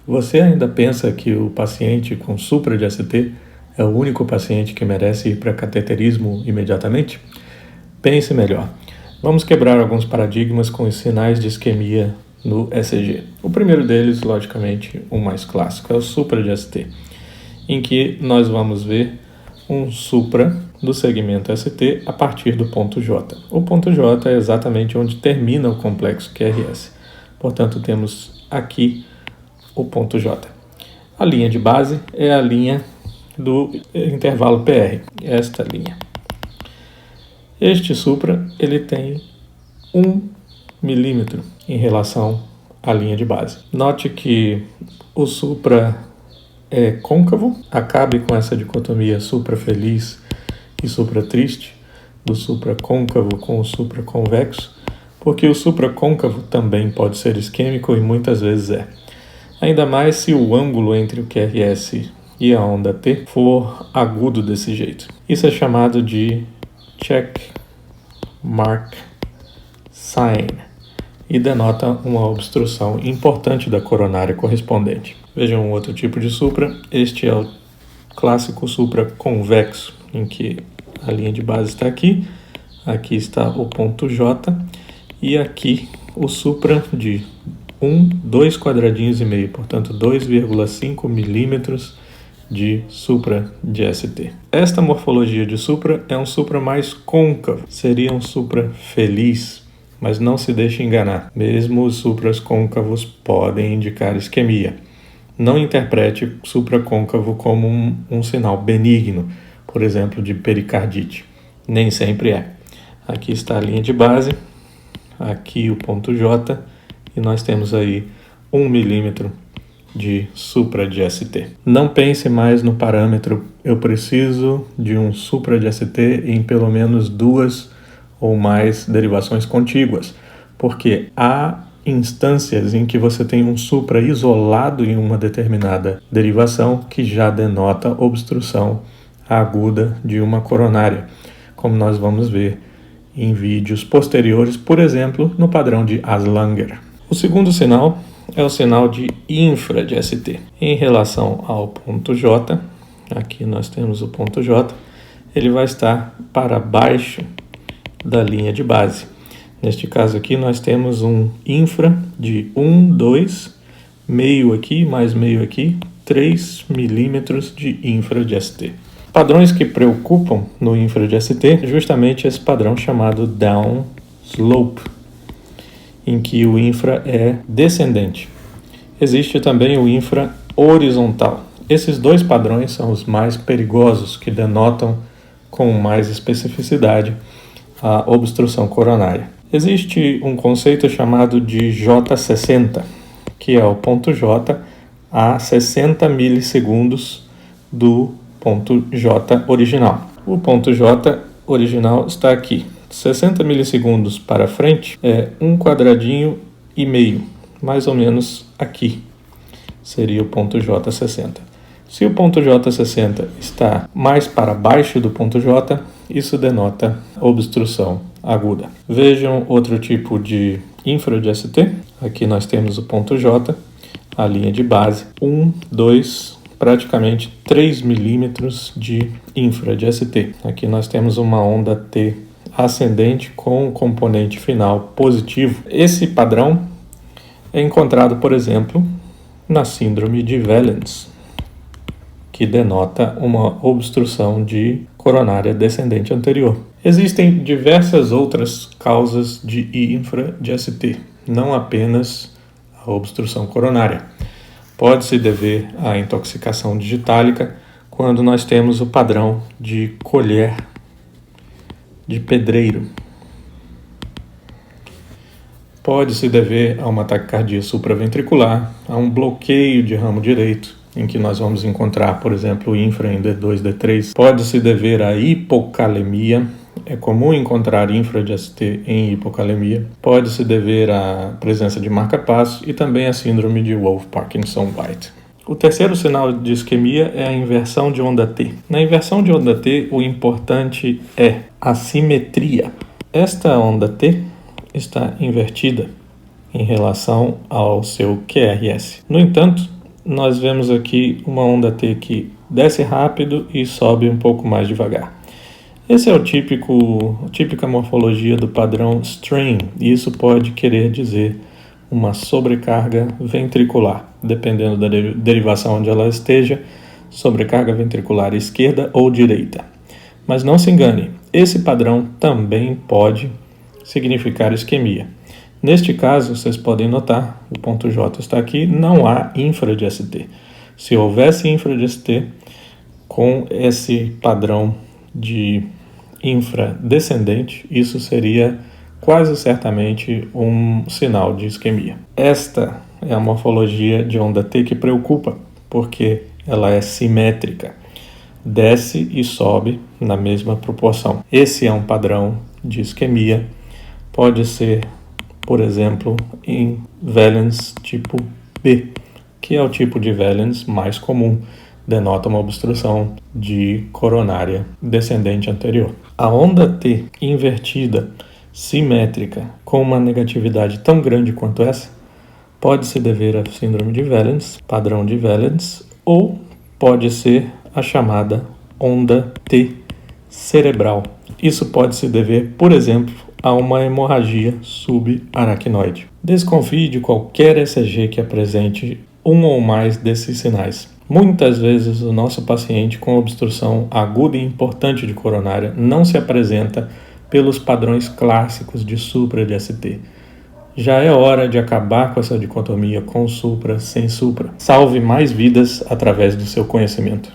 Você ainda pensa que o paciente com supra de ST é o único paciente que merece ir para cateterismo imediatamente? Pense melhor. Vamos quebrar alguns paradigmas com os sinais de isquemia no ECG. O primeiro deles, logicamente, o mais clássico, é o supra de ST, em que nós vamos ver um supra do segmento ST a partir do ponto J. O ponto J é exatamente onde termina o complexo QRS. Portanto, temos aqui o ponto J. A linha de base é a linha do intervalo PR, esta linha. Este supra ele tem 1 milímetro em relação à linha de base. Note que o supra é côncavo, acabe com essa dicotomia supra feliz e supra triste, do supra côncavo com o supra convexo, porque o supra côncavo também pode ser isquêmico e muitas vezes é. Ainda mais se o ângulo entre o QRS e a onda T for agudo desse jeito. Isso é chamado de check mark sign e denota uma obstrução importante da coronária correspondente. Vejam um outro tipo de supra. Este é o clássico supra convexo, em que a linha de base está aqui, aqui está o ponto J e aqui o supra de 2 quadradinhos e meio, portanto 2,5 milímetros de supra de ST. Esta morfologia de supra é um supra mais côncavo, seria um supra feliz, mas não se deixe enganar. Mesmo os supras côncavos podem indicar isquemia. Não interprete supra côncavo como um sinal benigno, por exemplo, de pericardite. Nem sempre é. Aqui está a linha de base, aqui o ponto J, e nós temos aí 1 milímetro de supra de ST. Não pense mais no parâmetro, eu preciso de um supra de ST em pelo menos 2 ou mais derivações contíguas, porque há instâncias em que você tem um supra isolado em uma determinada derivação que já denota obstrução aguda de uma coronária, como nós vamos ver em vídeos posteriores, por exemplo, no padrão de Aslanger. O segundo sinal é o sinal de infra de ST. Em relação ao ponto J, aqui nós temos o ponto J, ele vai estar para baixo da linha de base. Neste caso aqui nós temos um infra de 2, meio aqui, mais meio aqui, 3 milímetros de infra de ST. Padrões que preocupam no infra de ST é justamente esse padrão chamado down slope, em que o infra é descendente. Existe também o infra horizontal. Esses dois padrões são os mais perigosos, que denotam com mais especificidade a obstrução coronária. Existe um conceito chamado de J60, que é o ponto J a 60 milissegundos do ponto J original. O ponto J original está aqui. 60 milissegundos para frente é 1 quadradinho e meio, mais ou menos aqui. Seria o ponto J60. Se o ponto J60 está mais para baixo do ponto J, isso denota obstrução aguda. Vejam outro tipo de infra de ST. Aqui nós temos o ponto J, a linha de base, 2, praticamente 3 milímetros de infra de ST. Aqui nós temos uma onda T ascendente com um componente final positivo. Esse padrão é encontrado, por exemplo, na síndrome de Wellens, que denota uma obstrução de coronária descendente anterior. Existem diversas outras causas de infra de ST, não apenas a obstrução coronária. Pode-se dever à intoxicação digitálica, quando nós temos o padrão de colher de pedreiro. Pode-se dever a uma taquicardia supraventricular, a um bloqueio de ramo direito, em que nós vamos encontrar, por exemplo, infra em D2, D3. Pode-se dever à hipocalemia, é comum encontrar infra de ST em hipocalemia. Pode-se dever à presença de marca-passo e também à síndrome de Wolff-Parkinson-White. O terceiro sinal de isquemia é a inversão de onda T. Na inversão de onda T, o importante é a simetria. Esta onda T está invertida em relação ao seu QRS. No entanto, nós vemos aqui uma onda T que desce rápido e sobe um pouco mais devagar. Esse é a típica morfologia do padrão strain, e isso pode querer dizer uma sobrecarga ventricular, dependendo da derivação onde ela esteja, sobrecarga ventricular esquerda ou direita. Mas não se engane, esse padrão também pode significar isquemia. Neste caso, vocês podem notar, o ponto J está aqui, não há infra de ST. Se houvesse infra de ST, com esse padrão de infra descendente, isso seria quase certamente um sinal de isquemia. Esta é a morfologia de onda T que preocupa, porque ela é simétrica, desce e sobe na mesma proporção. Esse é um padrão de isquemia, pode ser, por exemplo, em Wellens tipo B, que é o tipo de Wellens mais comum, denota uma obstrução de coronária descendente anterior. A onda T invertida, simétrica, com uma negatividade tão grande quanto essa, pode se dever à síndrome de Wellens, padrão de Wellens, ou pode ser a chamada onda T cerebral. Isso pode se dever, por exemplo, a uma hemorragia subaracnoide. Desconfie de qualquer ECG que apresente um ou mais desses sinais. Muitas vezes o nosso paciente com obstrução aguda e importante de coronária não se apresenta pelos padrões clássicos de supra de ST. Já é hora de acabar com essa dicotomia com supra sem supra. Salve mais vidas através do seu conhecimento.